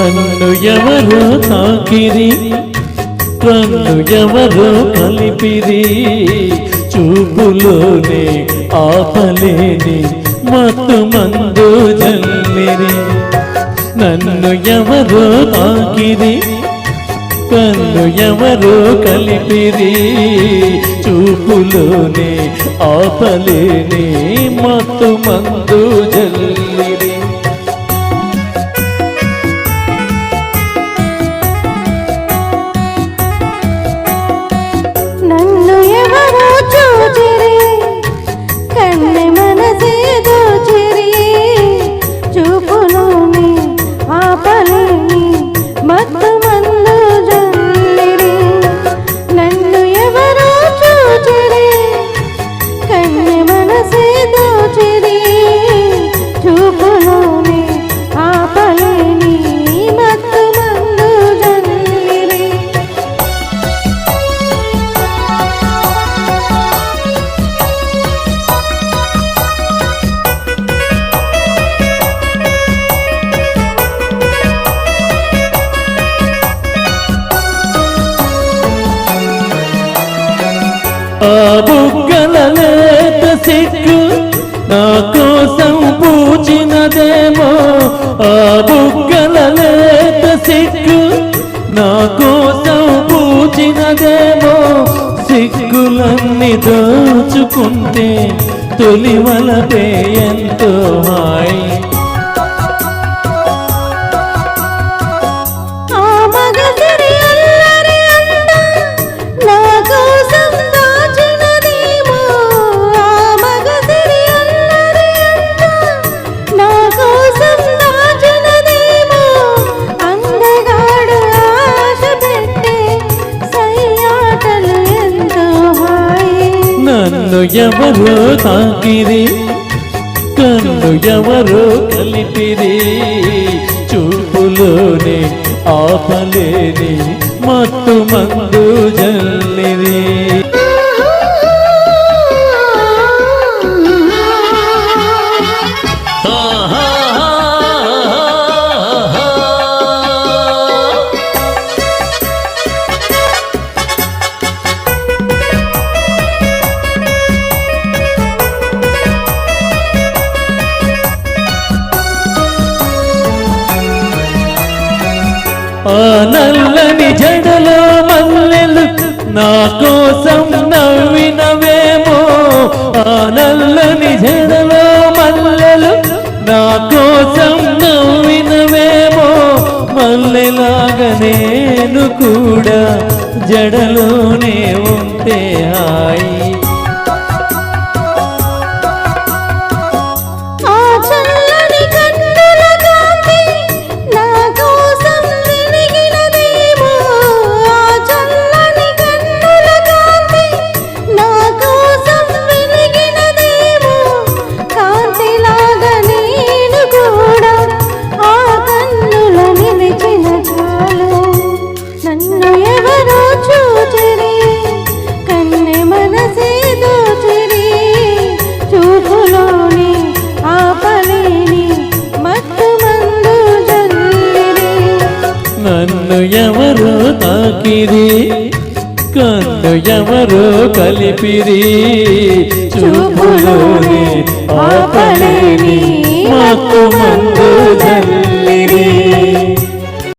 నన్ను ఎవరో తాకిరి కన్ను ఎవరో కలిపిరి చూపులోనే ఆపలేని మత్తు మందు జల్లిరి నన్ను ఎవరో తాకిరి కన్ను ఎవరో కలిపిరి చూపులోనే ఆపలేని మత్తు మందు జల్లిరి నన్ను ఎవరో చూచిరి కన్నె మనసే దోచిరి చూపులోని ఆపలేని మత్తు మందు జల్లిరి నన్ను ఎవరో చూచిరి కన్నె మనసే దోచిరి చూపులోని ఆపలేని మత్తు మందు జల్లిరి ఆ బుగ్గల లేత సిగ్గు నా కోసం పూచినదేమో ఆ బుగ్గల లేత సిగ్గు నా కోసం పూచినదేమో సిగ్గులన్నీ దోచుకుంటే తొలివలపే ఎంతో హాయి నన్ను ఎవరో తాకిరి కన్ను ఎవరో కలిపిరి చూపులోనే ఆపలేని మత్తు మందు జల్లిరి ఆ నల్లని జడలో మల్లెలు నా కోసం నవ్వినవేమో ఆ నల్లని జడలో మల్లెలు నా కోసం నవ్వినవేమో మల్లెలాగా నేను కూడా జడలోనే ఉంటే హాయి నన్ను ఎవరో తాకిరి కన్ను ఎవరో కలిపిరి చూపులోనే ఆపలేని మత్తు మందు జల్లిరి